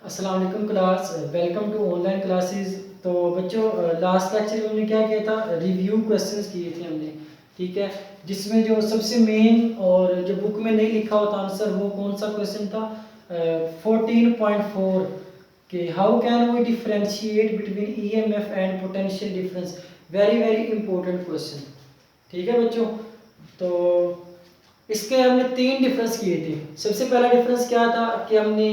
अस्सलाम वालेकुम class, welcome to online classes. तो बच्चों, लास्ट लेक्चर में हमने क्या किया था, रिव्यू क्वेश्चंस किए थे हमने। ठीक है, जिसमें जो सबसे मेन और जो बुक में नहीं लिखा होता आंसर, वो कौन सा क्वेश्चन था, 14.4 कि how can we differentiate between EMF and potential difference. Very very important question. ठीक है बच्चों, तो इसके हमने तीन डिफरेंस किए थे। सबसे पहला डिफरेंस क्या था कि हमने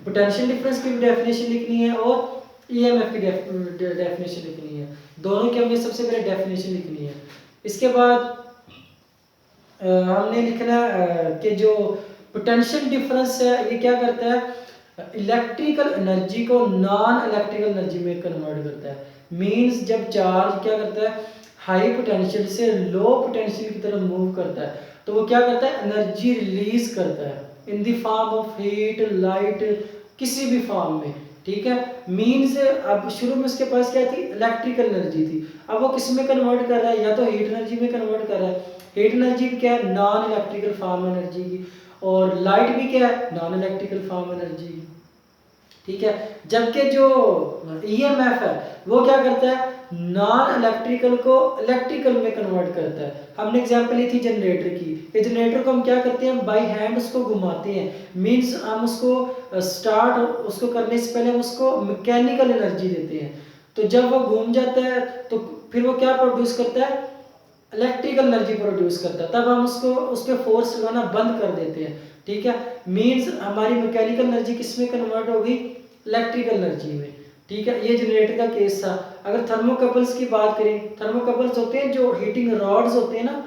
पोटेंशियल डिफरेंस की डेफिनेशन लिखनी है और ईएमएफ की डेफिनेशन लिखनी है। दोनों की हमने सबसे पहले डेफिनेशन लिखनी है। इसके बाद हमने लिखना कि जो पोटेंशियल डिफरेंस है ये क्या करता है, इलेक्ट्रिकल एनर्जी को नॉन इलेक्ट्रिकल एनर्जी में कन्वर्ट करता है। मींस जब चार्ज क्या करता है, हाई पोटेंशियल से लो पोटेंशियल की तरफ मूव करता है, तो वो क्या करता है, एनर्जी रिलीज करता है in the form of heat, light, किसी भी फॉर्म में। ठीक है, मींस अब शुरू में उसके पास क्या थी, इलेक्ट्रिकल एनर्जी थी। अब वो किस में कन्वर्ट कर रहा है, या तो हीट एनर्जी में कन्वर्ट कर रहा है। हीट एनर्जी क्या है, नॉन इलेक्ट्रिकल फॉर्म एनर्जी की, और लाइट भी क्या है, नॉन इलेक्ट्रिकल फॉर्म एनर्जी की। ठीक है, जबकि जो ईएमएफ है वो क्या करता है, नॉन इलेक्ट्रिकल को इलेक्ट्रिकल में कन्वर्ट करता है। हमने एग्जांपल ली थी जनरेटर की। ये जनरेटर को हम क्या करते हैं, बाय हैंड उसको घुमाते हैं। मींस हम उसको स्टार्ट उसको करने से पहले हम उसको मैकेनिकल एनर्जी देते हैं। तो जब वो घूम जाता है तो फिर वो क्या प्रोड्यूस करता है, इलेक्ट्रिकल एनर्जी प्रोड्यूस करता है। तब हम उसको उस पर फोर्स लगाना बंद कर देते हैं। ठीक है, मींस हमारी मैकेनिकल एनर्जी किस में कन्वर्ट होगी, इलेक्ट्रिकल एनर्जी में। ठीक है, ये जनरेटर का केस था। अगर थर्मोकपल्स की बात करें, थर्मोकपल्स होते हैं जो हीटिंग रॉड्स होते हैं ना,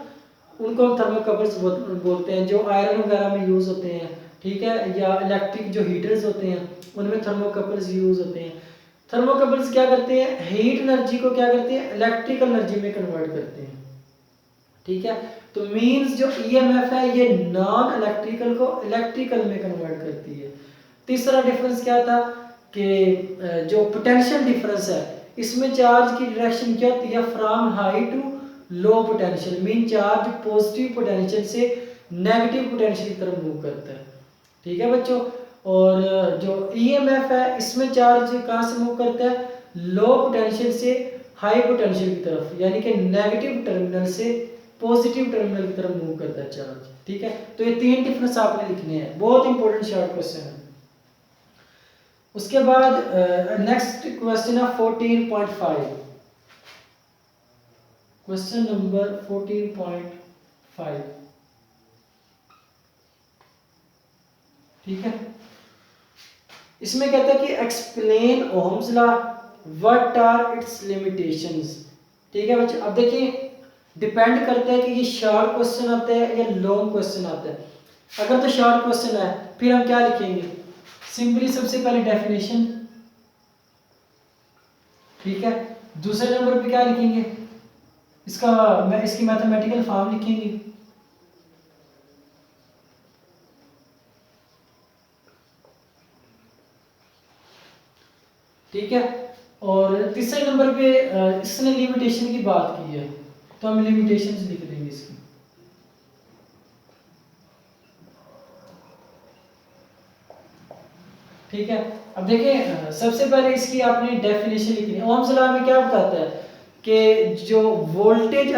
उनको हम थर्मोकपल्स बोलते हैं, जो आयरन वगैरह में यूज होते हैं। ठीक है, या इलेक्ट्रिक जो हीटर्स होते हैं उनमें थर्मोकपल्स यूज होते हैं। थर्मोकपल्स क्या करते हैं, हीट एनर्जी को क्या करते हैं, इलेक्ट्रिकल एनर्जी में कन्वर्ट करते हैं। ठीक है, तो मींस जो ईएमएफ है ये नॉन इलेक्ट्रिकल को इलेक्ट्रिकल में कन्वर्ट करती है। तीसरा डिफरेंस क्या था कि जो पोटेंशियल डिफरेंस है, इसमें चार्ज की डायरेक्शन क्या होती है, from high to low potential. Mean charge positive potential से नेगेटिव पोटेंशियल की तरफ मूव करता है। ठीक है बच्चों, और जो ईएमएफ है इसमें चार्ज कहाँ से मूव करता है, लो पोटेंशियल से हाई पोटेंशियल की तरफ, यानी कि नेगेटिव टर्मिनल से पॉजिटिव टर्मिनल की तरफ मूव करता है चार्ज। ठीक है, तो ये तीन डिफरेंस आपने लिखने हैं, बहुत इंपॉर्टेंट शॉर्ट क्वेश्चन है। उसके बाद नेक्स्ट क्वेश्चन है 14.5। Question number 14.5। ठीक है, इसमें कहता है कि explain Ohm's law, what are its limitations. ठीक है बच्चों, अब देखिए डिपेंड करता है कि ये शॉर्ट क्वेश्चन आता है या लॉन्ग क्वेश्चन आता है। अगर तो शॉर्ट क्वेश्चन है फिर हम क्या लिखेंगे, सिंपली सबसे पहले डेफिनेशन। ठीक है, दूसरे नंबर पे क्या लिखेंगे, इसकी मैथमेटिकल फॉर्म लिखेंगे। ठीक है, और तीसरे नंबर पे इसने लिमिटेशन की बात की है, तो हम लिमिटेशंस लिख देंगे इसकी। ठीक है, अब देखिए सबसे पहले इसकी आपने डेफिनेशन लिखनी है। ओह्म्स लॉ में क्या बताता है कि जो voltage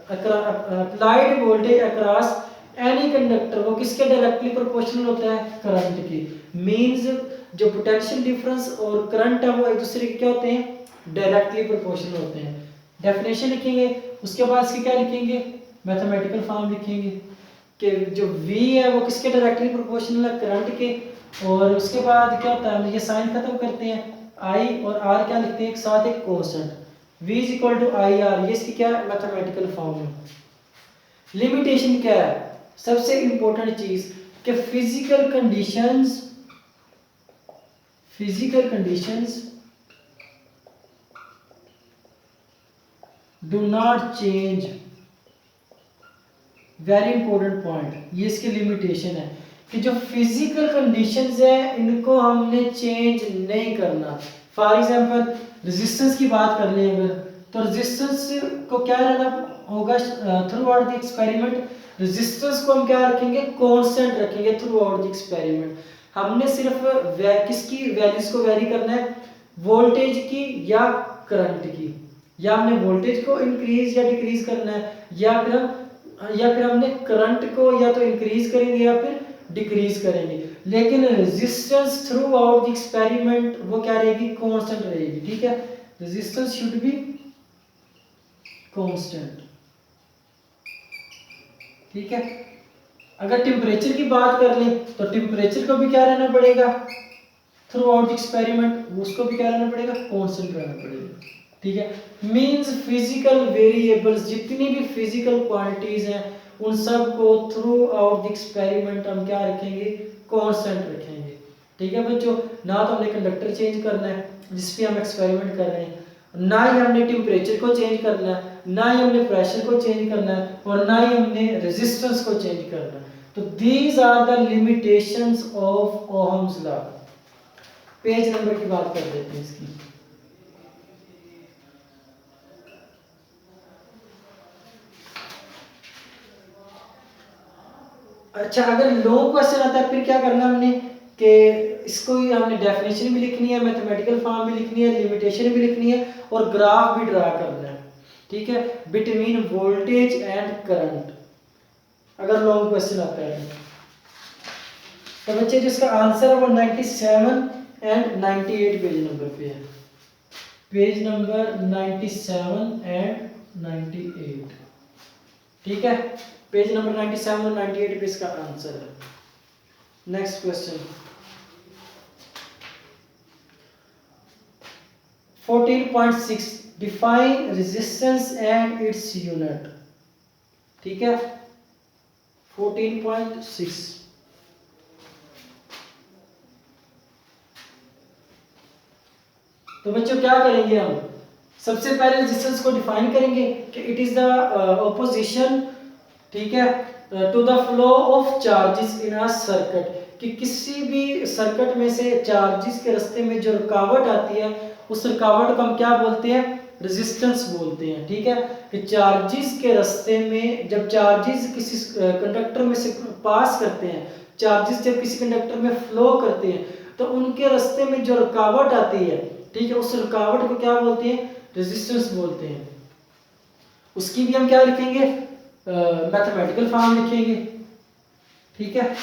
applied voltage across any conductor, वो किसके डायरेक्टली प्रोपोर्शनल होता है, करंट की। मींस जो पोटेंशियल डिफरेंस और करंट है वो एक दूसरे के क्या होते हैं, डायरेक्टली प्रोपोर्शनल होते हैं। डेफिनेशन लिखेंगे, उसके बाद इसकी क्या लिखेंगे, मैथमेटिकल फॉर्म लिखेंगे कि जो V है वो किसके डायरेक्टली प्रोपोर्शनल है, करंट के। और उसके बाद क्या होता है, ये साइन खत्म करते हैं, I और R क्या लिखते हैं एक साथ, एक constant, V is equal to I R, ये इसकी क्या है, मैथमेटिकल फॉर्म है। लिमिटेशन क्या है, सबसे इंपॉर्टेंट चीज कि physical conditions do not change. Very important point, ये इसकी लिमिटेशन है कि जो फिजिकल कंडीशंस है इनको हमने चेंज नहीं करना। फॉर एग्जांपल रेजिस्टेंस की बात कर लें अगर, तो रेजिस्टेंस को क्या रहना होगा through out the experiment, resistance को हम क्या रखेंगे, कांस्टेंट रखेंगे थ्रू आउट द एक्सपेरिमेंट। हमने सिर्फ किसकी वैल्यूज को वेरी करना है, वोल्टेज की या करंट की, या हमने वोल्टेज को इंक्रीज या डिक्रीज करना है, या फिर हमने करंट को या तो इंक्रीज करेंगे या फिर डिक्रीज करेंगे। लेकिन resistance through out the experiment वो क्या रहेगी, कांस्टेंट रहेगी। ठीक है, रेजिस्टेंस शुड बी कांस्टेंट। ठीक है, अगर टेम्परेचर की बात कर लें तो टेम्परेचर को भी क्या रहना पड़ेगा, थ्रू आउट एक्सपेरिमेंट उसको भी क्या रहना पड़ेगा, कांस्टेंट रहना पड़ेगा। ठीक है, मींस फिजिकल वेरिएबल्स जितनी भी फिजिकल क्वांटिटीज हैं उन सब को थ्रू आउट द एक्सपेरिमेंट हम क्या रखेंगे, कांस्टेंट रखेंगे। ठीक है बच्चों, ना तो हमने कंडक्टर चेंज करना है जिस पे हम एक्सपेरिमेंट कर रहे हैं, ना ही हमने टेम्परेचर को चेंज करना है, ना ही हमने प्रेशर को चेंज करना है, और ना ही हमने रेजिस्टेंस को चेंज करना है। तो these are the limitations of Ohm's law. Page number की बात कर देते हैं इसकी। अच्छा, अगर लॉन्ग क्वेश्चन आता है फिर क्या करना हमने कि इसको ही हमने डेफिनेशन भी लिखनी है, मैथमेटिकल फॉर्म भी लिखनी है, लिमिटेशन भी लिखनी है और ग्राफ भी ड्रा करना है। ठीक है, बिटवीन वोल्टेज एंड करंट अगर लॉन्ग क्वेश्चन आता है तो बच्चे जिसका आंसर है वो 97 एंड 98 पेज नंबर पे है। Page number 97 and 98। ठीक है, पेज नंबर 97 और 98 पे इसका आंसर है। Next question 14.6 define resistance and its unit. ठीक है, 14.6 तो बच्चों क्या करेंगे हम, सबसे पहले रेजिस्टेंस को डिफाइन करेंगे कि इट इज द ऑपोजिशन, ठीक है, to the flow of charges in a circuit, कि किसी भी सर्किट में से चार्जेस के रास्ते में जो रुकावट आती है उस रुकावट को हम क्या बोलते हैं, रेजिस्टेंस बोलते हैं। ठीक है, कि चार्जेस के रास्ते में जब चार्जेस किसी कंडक्टर में से पास करते हैं, चार्जेस जब किसी कंडक्टर में फ्लो करते हैं तो उनके रास्ते में जो रुकावट आती है, ठीक है, उस रुकावट को क्या बोलते हैं, रेजिस्टेंस बोलते हैं। उसकी भी हम क्या लिखेंगे, मैथमेटिकल फॉर्म लिखेंगे। ठीक है,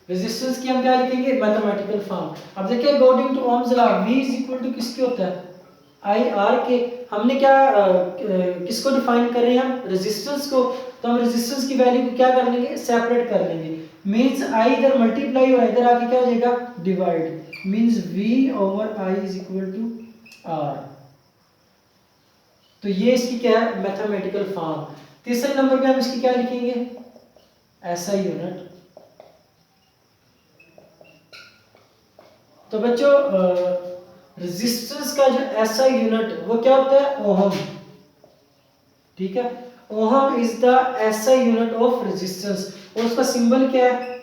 रेजिस्टेंस की हम क्या लिखेंगे, मैथमेटिकल फॉर्म। अब देखिए according to Ohm's law V is equal to किसके होता है, आई आर के। हमने क्या किसको डिफाइन कर रहे हैं हम, रेजिस्टेंस को, तो हम रेजिस्टेंस की वैल्यू को क्या कर लेंगे, सेपरेट कर लेंगे। मींस आई इधर मल्टीप्लाई और इधर आके क्या हो जाएगा, divide, means V over I is equal to R। तो ये इसकी क्या है, मैथमेटिकल फॉर्म। तीसरे नंबर पे हम इसकी क्या लिखेंगे, SI यूनिट। तो बच्चों रेजिस्टेंस का जो SI यूनिट वो क्या होता है, ओहम। ठीक है, ohm is the SI unit of resistance, और उसका सिंबल क्या है,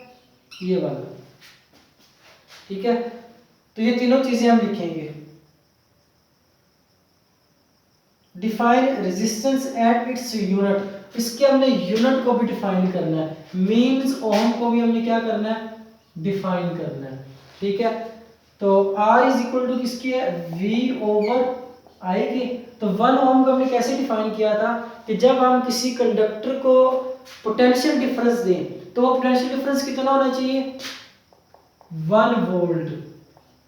ये वाला। ठीक है, तो ये तीनों चीजें हम लिखेंगे। Define resistance at its unit, इसके हमने यूनिट को भी डिफाइन करना है, मींस ओहम को भी हमने क्या करना है, डिफाइन करना है। ठीक है, तो R इज इक्वल टू किसकी है, V ओवर I की। तो 1 ओम को हमने कैसे डिफाइन किया था कि जब हम किसी कंडक्टर को पोटेंशियल डिफरेंस दें तो वो पोटेंशियल डिफरेंस कितना होना चाहिए, 1 वोल्ट।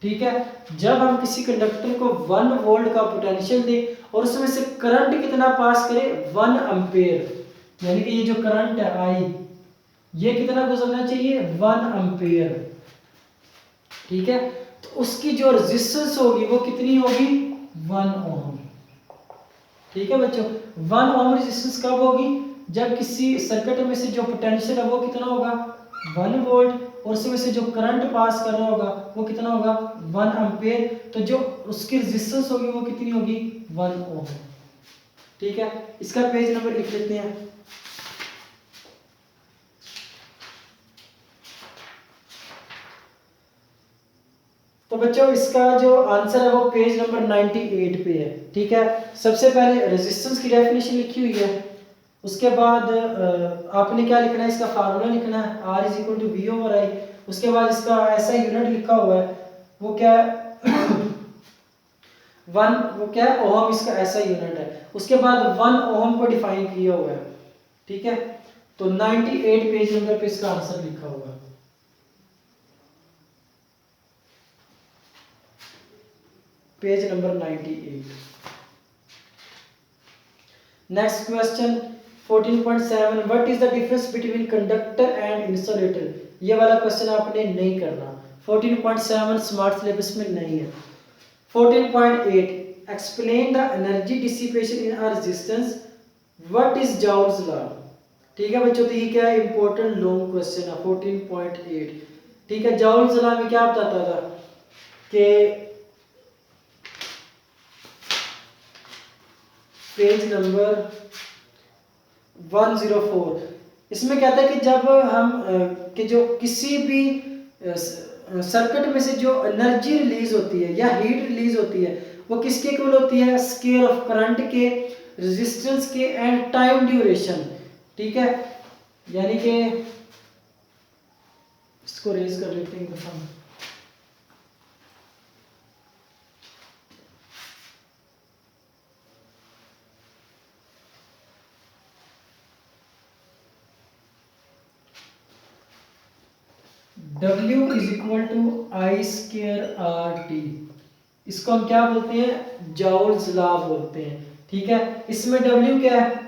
ठीक है, जब हम किसी कंडक्टर को 1 वोल्ट का पोटेंशियल दें और उसमें से करंट कितना पास करें, 1 एम्पेयर, यानी कि ये जो करंट है I ये कितना गुजरना चाहिए, 1 एम्पेयर। ठीक है, तो उसकी जो रेजिस्टेंस होगी वो कितनी होगी, 1 ओम। ठीक है बच्चों, 1 ओम रेजिस्टेंस कब होगी, जब किसी सर्किट में से जो पोटेंशियल है वो कितना होगा, 1 वोल्ट, और उसमें से जो करंट पास कर रहा होगा वो कितना होगा, 1 एम्पेयर। तो जो उसकी रेजिस्टेंस होगी वो कितनी होगी, 1 ओम। ठीक है, इसका पेज नंबर लिख लेते हैं। तो तो बच्चों इसका जो आंसर है वो पेज नंबर 98 पे है। ठीक है, सबसे पहले रेजिस्टेंस की डेफिनेशन लिखी हुई है, उसके बाद आपने क्या लिखना है, इसका फार्मूला लिखना है R is equal to V over I. उसके बाद इसका ऐसा यूनिट लिखा हुआ है, वो क्या है वन, वो क्या है ओहम, इसका ऐसा यूनिट है। उसके बाद 1 ओहम को डिफाइन किया हुआ है। ठीक है, तो 98 पेज नंबर पे इसका आंसर लिखा हुआ है। Page number 98। Next question 14.7 what is the difference between conductor and insulator. ये वाला क्वेश्चन आपने नहीं करना, 14.7 स्मार्ट सिलेबस में नहीं है। 14.8 explain the energy dissipation in a resistance, what is joules law. ठीक है बच्चों, तो ये क्या है, इंपॉर्टेंट लॉन्ग क्वेश्चन है 14.8। ठीक है, जॉल्स लॉ में क्या बताता था कि पेज नंबर 104, इसमें कहता है कि जब हम कि जो किसी भी सर्किट में से जो एनर्जी रिलीज होती है या हीट रिलीज होती है वो किसके इक्वल होती है, स्केयर ऑफ करंट के, रेजिस्टेंस के एंड टाइम ड्यूरेशन। ठीक है, यानी कि इसको रेज कर लेते हैं दफा। W is equal to I square R T, इसको हम क्या बोलते हैं, जॉल्स लॉ बोलते हैं। ठीक है, इसमें W क्या है,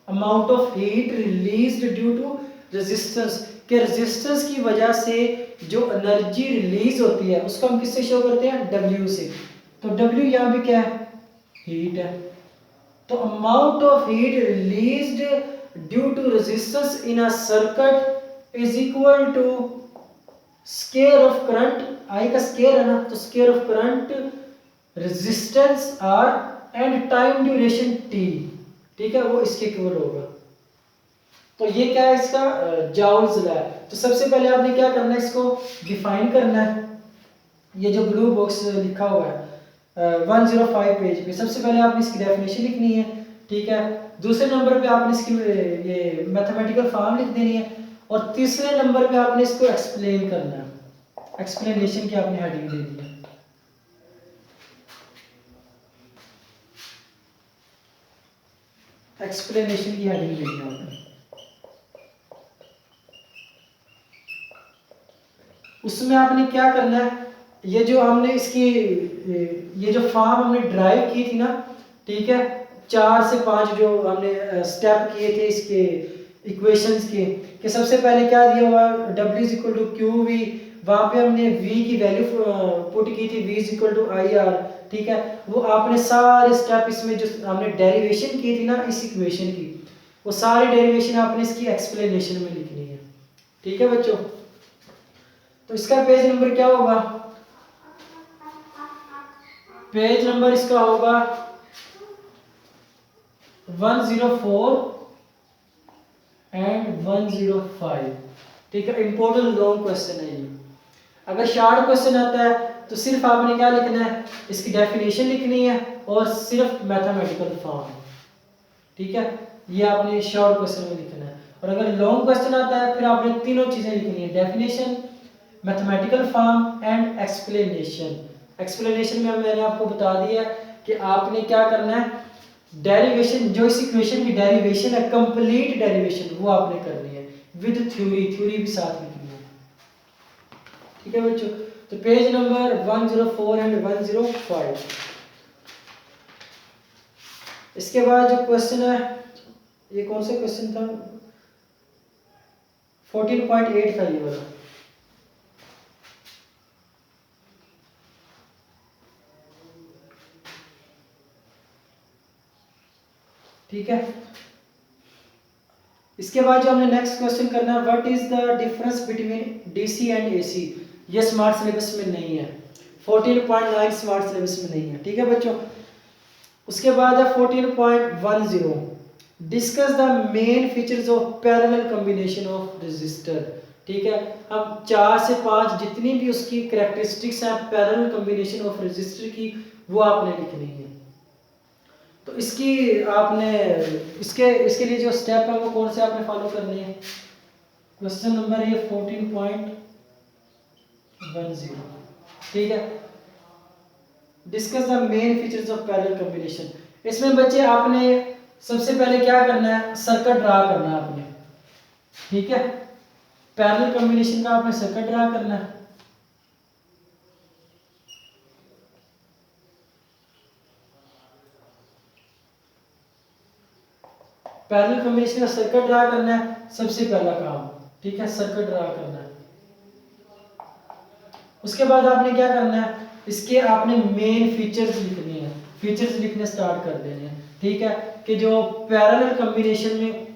amount of heat released due to resistance, के रेजिस्टेंस की वजह से जो एनर्जी रिलीज होती है उसको हम किससे शो करते हैं, W से। तो W यहाँ भी क्या है, हीट है। तो amount of heat released due to resistance in a circuit is equal to square of current, I का स्केयर है ना, तो square of current, resistance R and time duration T. ठीक है, वो इसके इक्वल होगा। तो ये क्या है, इसका जॉल्स लॉ है। तो सबसे पहले आपने क्या करना है, इसको डिफाइन करना है। ये जो ब्लू बॉक्स लिखा हुआ है 105 पेज पे, सबसे पहले आपने इसकी डेफिनेशन लिखनी है। ठीक है, दूसरे नंबर पे आपने इसकी ये मैथमेटिकल फॉर्म लिख देनी है, और तीसरे नंबर पे आपने इसको एक्सप्लेन करना है। एक्सप्लेनेशन की आपने हेडिंग दे दी है। एक्सप्लेनेशन की हेडिंग दे दी आपने। उसमें आपने क्या करना है, ये जो हमने इसकी ये जो फॉर्म हमने ड्राइव की थी ना, ठीक है, 4 से 5 जो हमने स्टेप किए थे इसके इक्वेशंस के, कि सबसे पहले क्या दिया हुआ, W is equal to Q V, वहाँ पे हमने V की वैल्यू पुट की थी, V is equal to I R. ठीक है, वो आपने सारे स्टेप इसमें जो हमने डेरिवेशन की थी ना इस इक्वेशन की, वो सारी डेरिवेशन आपने इसकी एक्सप्लेनेशन में लिखनी है। ठीक है बच्चों, तो इसका पेज नंबर क्या होगा, पेज नंबर इसका होगा 104 एंड 105। ठीक है, इंपॉर्टेंट लॉन्ग क्वेश्चन है ये। अगर शॉर्ट क्वेश्चन आता है तो सिर्फ आपने क्या लिखना है, इसकी डेफिनेशन लिखनी है और सिर्फ मैथमेटिकल फॉर्म। ठीक है, ये आपने शॉर्ट क्वेश्चन में लिखना है। और अगर लॉन्ग क्वेश्चन आता है फिर आपने तीनों चीजें लिखनी है, definition, mathematical form and explanation. Explanation में मैंने आपको बता दिया कि आपने क्या करना है, डेरिवेशन, जो इस इक्वेशन की डेरिवेशन है, कंप्लीट डेरिवेशन वो आपने करनी है विद थ्योरी, थ्योरी भी साथ लिखनी है। ठीक है बच्चों, तो पेज नंबर 104 एंड 105। इसके बाद जो क्वेश्चन है, ये कौन सा क्वेश्चन था, 14.8 था ये वाला। ठीक है, इसके बाद जो हमने नेक्स्ट क्वेश्चन करना है, what is the difference between DC and AC. ये स्मार्ट सिलेबस में नहीं है, 14.9 स्मार्ट सिलेबस में नहीं है। ठीक है बच्चों, उसके बाद है 14.10 discuss the main features of parallel combination of resistor. ठीक है। हम 4 से 5 जितनी भी उसकी कैरेक्टरिस्टिक्स हैं पैरेलल कॉम्बिनेशन ऑफ रजिस्टर की, वो आपने लिखनी है। तो इसकी आपने इसके लिए जो स्टेप है वो कौन से आपने फॉलो करने हैं। क्वेश्चन नंबर है 14.10, ठीक है। Discuss the main features of parallel combination. इसमें बच्चे आपने सबसे पहले क्या करना है, सर्किट ड्रा करना है आपने, ठीक है। पैरेलल कॉम्बिनेशन का आपने सर्किट ड्रा करना है। पैरेलल कॉम्बिनेशन का सर्किट ड्रा करना है सबसे पहला काम, ठीक है, सर्किट ड्रा करना है। उसके बाद आपने क्या करना है, इसके आपने मेन फीचर्स लिखने हैं, फीचर्स लिखने स्टार्ट कर देने हैं, ठीक है। कि जो पैरेलल कॉम्बिनेशन में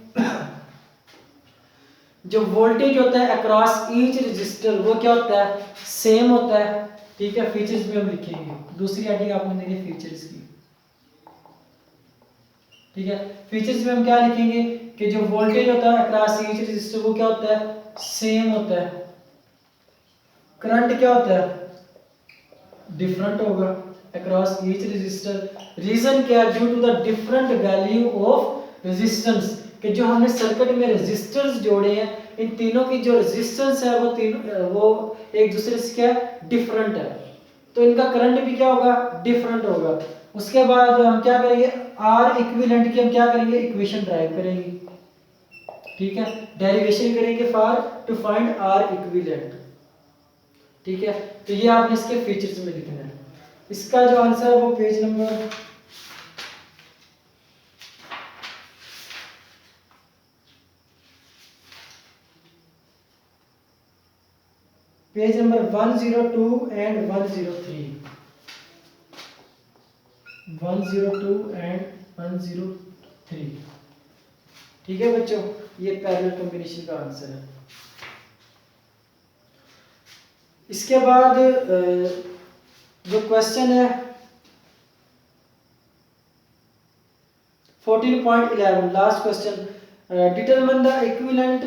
जो वोल्टेज होता है अक्रॉस ईच रजिस्टर वो क्या होता है, सेम होता है, ठीक है। फीचर्स भी हम लिखेंगे, दूसरी हेडिंग आपने देनी फीचर्स की, ठीक है। फीचर्स में हम क्या लिखेंगे कि जो वोल्टेज होता है अक्रॉस ईच रजिस्टर वो क्या होता है, सेम होता है। करंट क्या होता है, डिफरेंट होगा अक्रॉस ईच रजिस्टर। रीजन क्या है, due to the different value of resistance, कि जो हमने सर्किट में रेजिस्टेंस जोड़े हैं, इन तीनों की जो रेजिस्टेंस है वो तीनों वो एक दूसरे से क्या डिफरेंट है, तो इनका करंट भी क्या होगा, डिफरेंट होगा। उसके बाद हम क्या करेंगे, आर इक्विवेलेंट की हम क्या करेंगे, इक्वेशन ड्राइव करेंगे, ठीक है। डेरिवेशन करेंगे for to find R equivalent, ठीक है। तो ये आपने इसके फीचर्स में लिखना है। इसका जो आंसर है वो page number page number 102 and 103, 102 and 103, ठीक है बच्चों। ये पैरेलल कॉम्बिनेशन का आंसर है। इसके बाद जो क्वेश्चन है 14.11 last question, determine the equivalent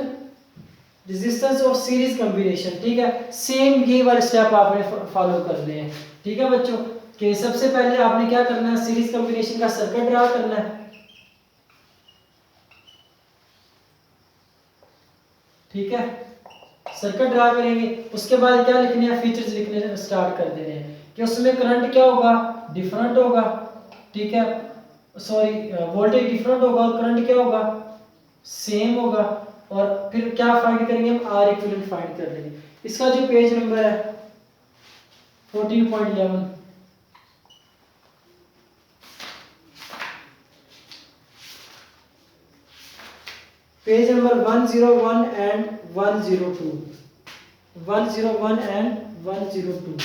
resistance of series combination, ठीक है। सेम ये वाले स्टेप आपने फॉलो करने हैं, ठीक है बच्चों। कि सबसे पहले आपने क्या करना है, सीरीज कॉम्बिनेशन का सर्किट ड्रा करना है, ठीक है। सर्किट ड्रा करेंगे, उसके बाद क्या लिखने हैं, फीचर्स लिखने स्टार्ट कर देने हैं कि उसमें करंट क्या होगा, डिफरेंट होगा, ठीक है। सॉरी, वोल्टेज डिफरेंट होगा और करंट क्या होगा, सेम होगा। और फिर क्या फाइंड करेंगे हम, आर इक्विवेलेंट फाइंड कर लेंगे। इसका जो पेज नंबर है 14.11, पेज नंबर 101 एंड 102, 101 एंड 102,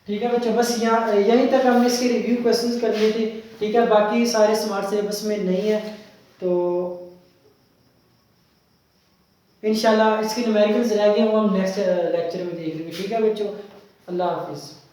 ठीक है बच्चों। बस यहाँ यहीं तक हमने इसके रिव्यू क्वेश्चंस करने थे, ठीक है। बाकी सारे स्मार्ट सिलेबस में नहीं है, तो इंशाल्लाह इसके न्यूमेरिकल्स रह गए वो हम नेक्स्ट लेक्चर में देख लेंगे, ठीक है बच्चों। अल्लाह हाफिज़।